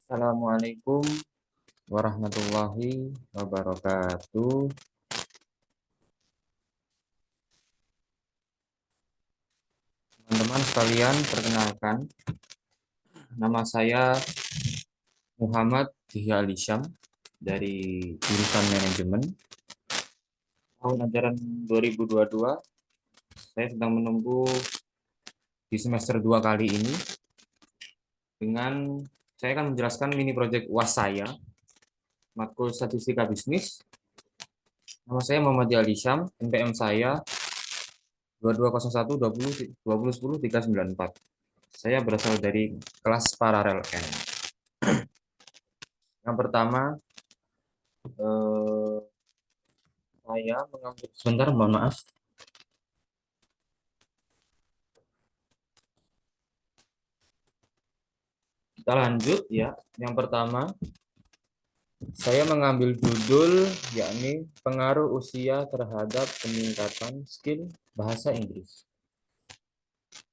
Assalamualaikum warahmatullahi wabarakatuh. Teman-teman sekalian, perkenalkan, nama saya Muhammad Yahya Alisham dari jurusan manajemen. Tahun ajaran 2022, saya sedang menunggu di semester 2 kali ini dengan saya akan menjelaskan mini project UAS saya, matkul statistika bisnis. Nama saya Muhammad Yahya Alisham, NPM saya 2201 20 10 394. Saya berasal dari kelas paralel N. Yang pertama, eh, saya mengambil sebentar, mohon maaf. Kita lanjut ya. Yang pertama, saya mengambil judul yakni pengaruh usia terhadap peningkatan skill bahasa Inggris.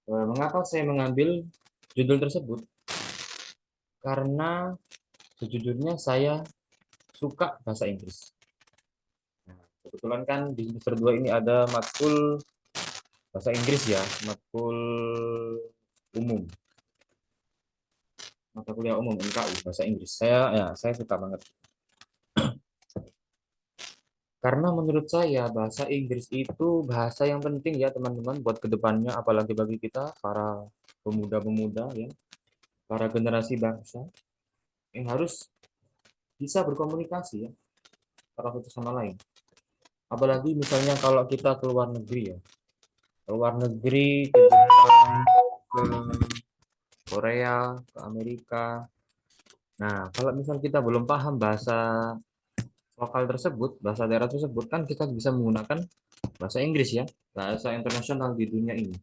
Mengapa saya mengambil judul tersebut? Karena sejujurnya saya suka bahasa Inggris. Nah, kebetulan kan di semester 2 ini ada matkul bahasa Inggris ya, matkul umum, mata kuliah umum MKU bahasa Inggris. Saya suka banget. Karena menurut saya bahasa Inggris itu bahasa yang penting ya teman-teman buat kedepannya, apalagi bagi kita para pemuda-pemuda ya, para generasi bangsa yang harus bisa berkomunikasi ya, antara satu sama lain. Apalagi misalnya kalau kita keluar negeri ya, keluar negeri ke Jepang, ke Korea, ke Amerika. Nah, kalau misal kita belum paham bahasa lokal tersebut, bahasa daerah tersebut, kan kita bisa menggunakan bahasa Inggris ya, bahasa internasional di dunia ini.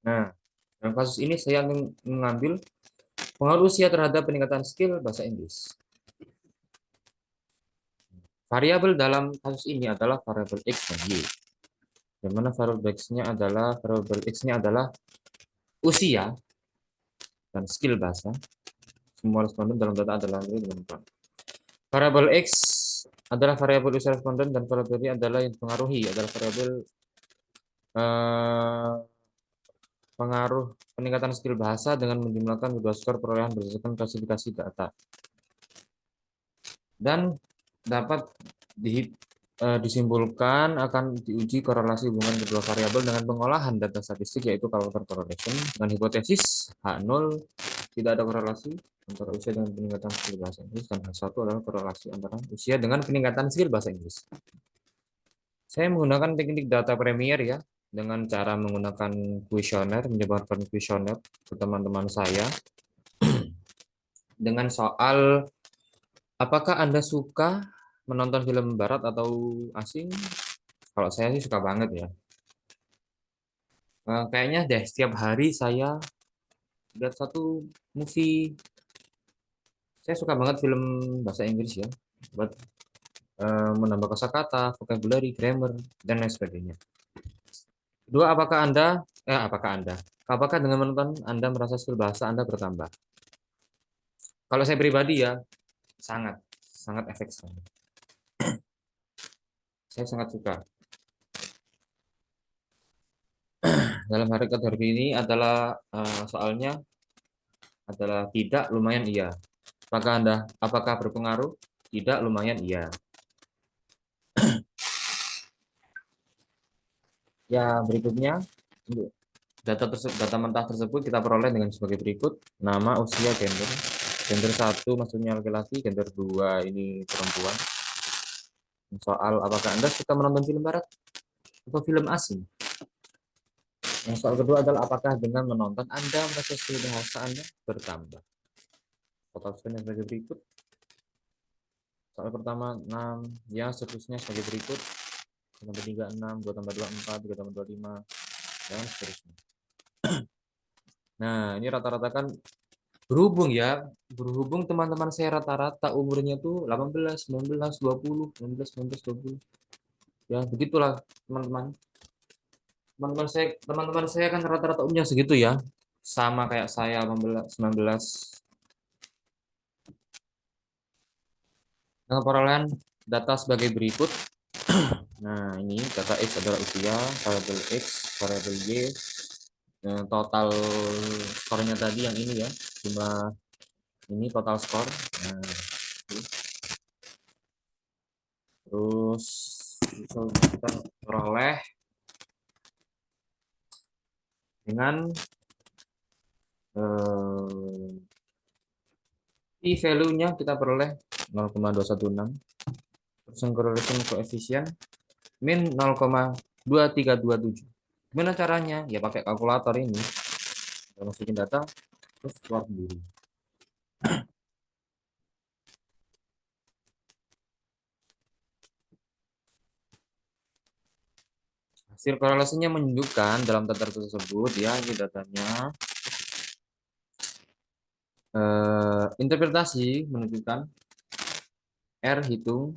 Nah, dalam kasus ini saya mengambil pengaruh usia terhadap peningkatan skill bahasa Inggris. Variabel dalam kasus ini adalah variabel X dan Y. Di mana variabel X-nya adalah usia dan skill bahasa. Semua responden dalam data adalah variabel X adalah variabel usia responden dan variabel Y adalah yang mempengaruhi adalah variabel eh, pengaruh peningkatan skill bahasa dengan menjumlahkan kedua skor perolehan berdasarkan klasifikasi data dan dapat disimpulkan akan diuji korelasi hubungan kedua variabel dengan pengolahan data statistik yaitu Calvert correlation dengan hipotesis H0 tidak ada korelasi antara usia dengan peningkatan skill bahasa Inggris dan H1 adalah korelasi antara usia dengan peningkatan skill bahasa Inggris. Saya menggunakan teknik data Premier ya dengan cara menggunakan kuesioner, menyebarkan kuesioner ke teman-teman saya dengan soal apakah Anda suka menonton film barat atau asing? Kalau saya sih suka banget ya. Kayaknya deh setiap hari saya lihat satu movie. Saya suka banget film bahasa Inggris ya, buat menambah kosakata, vocabulary, grammar, dan lain sebagainya. Kedua, apakah dengan menonton Anda merasa skill bahasa Anda bertambah? Kalau saya pribadi ya, sangat, sangat efektif. Saya sangat suka. Dalam hari kategori ini adalah soalnya adalah tidak, lumayan iya. Apakah berpengaruh? Tidak, lumayan iya. Ya, berikutnya data mentah tersebut kita peroleh dengan sebagai berikut: nama, usia, gender. Gender 1 maksudnya laki-laki, gender 2 ini perempuan. Soal apakah Anda suka menonton film barat atau film asing? Yang soal kedua adalah apakah dengan menonton Anda merasa skill bahasa Anda bertambah? Total score sebagai berikut. Soal pertama 6, ya seterusnya sebagai berikut. 1 tambah 3 6, 2 tambah 2 4, 3 tambah 2 5, dan seterusnya. Nah, ini rata-rata kan berhubung teman-teman saya rata-rata umurnya tuh 18, 19, 20, 19, 19, 20. Ya, begitulah teman-teman. Teman-teman saya kan rata-rata umurnya segitu ya. Sama kayak saya 19. Dengan perolehan data sebagai berikut. Nah, ini data X adalah usia, variabel X, variabel Y, total skornya tadi yang ini ya, jumlah ini total skor. Nah, terus kita peroleh dengan p-value-nya kita peroleh 0,216, terus correlation coefficient min 0,2327. Gimana caranya? Ya pakai kalkulator ini. Kita masukin data, terus keluar sendiri. Hasil korelasinya menunjukkan dalam data tersebut ya, ini datanya. Interpretasi menunjukkan R hitung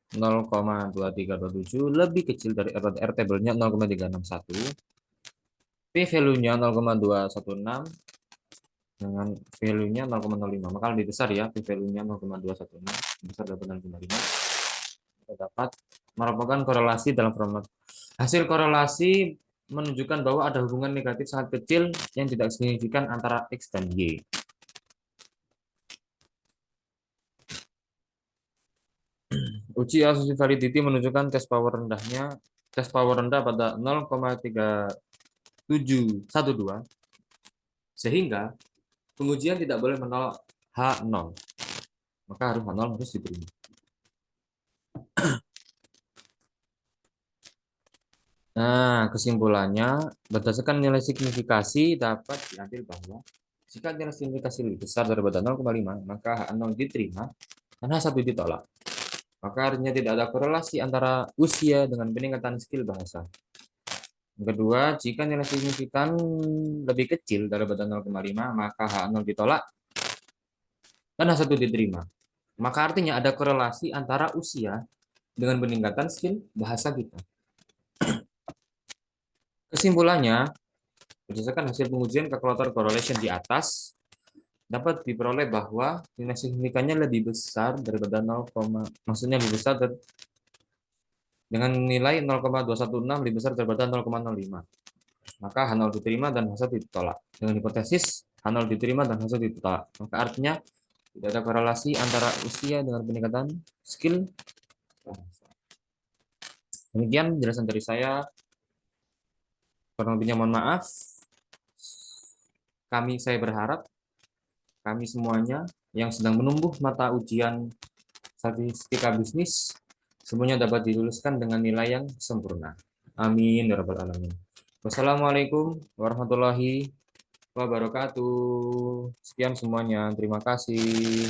0,2327 lebih kecil dari R tabelnya 0,361. P value-nya 0,216 dengan value-nya 0,05. Maka lebih besar ya, P value-nya 0,216 besar dari 0,5. Kita dapat merupakan korelasi dalam format. Hasil korelasi menunjukkan bahwa ada hubungan negatif sangat kecil yang tidak signifikan antara X dan Y. Uji asumsi validity menunjukkan tes power rendah pada 0,3712 sehingga pengujian tidak boleh menolak H0. Maka harus H0 harus diterima. Nah, kesimpulannya berdasarkan nilai signifikasi dapat diambil bahwa jika nilai signifikasi lebih besar daripada 0,5, maka H0 diterima dan H1 ditolak. Maka artinya tidak ada korelasi antara usia dengan peningkatan skill bahasa. Yang kedua, jika nilai signifikan lebih kecil daripada 0,5, maka H0 ditolak dan H1 diterima. Maka artinya ada korelasi antara usia dengan peningkatan skill bahasa kita. Kesimpulannya, berdasarkan hasil pengujian kalkulator correlation di atas, dapat diperoleh bahwa nilai signifikannya lebih besar daripada 0, maksudnya lebih besar dengan nilai 0,216 lebih besar daripada 0,05. Maka H0 diterima dan H1 ditolak. Dengan hipotesis H0 diterima dan H1 ditolak. Maka artinya tidak ada korelasi antara usia dengan peningkatan skill. Demikian penjelasan dari saya. Kurang lebihnya mohon maaf. Saya berharap kami semuanya yang sedang menumbuh mata ujian statistika bisnis semuanya dapat diluluskan dengan nilai yang sempurna. Amin ya rabbal alamin. Wassalamualaikum warahmatullahi wabarakatuh. Sekian semuanya. Terima kasih.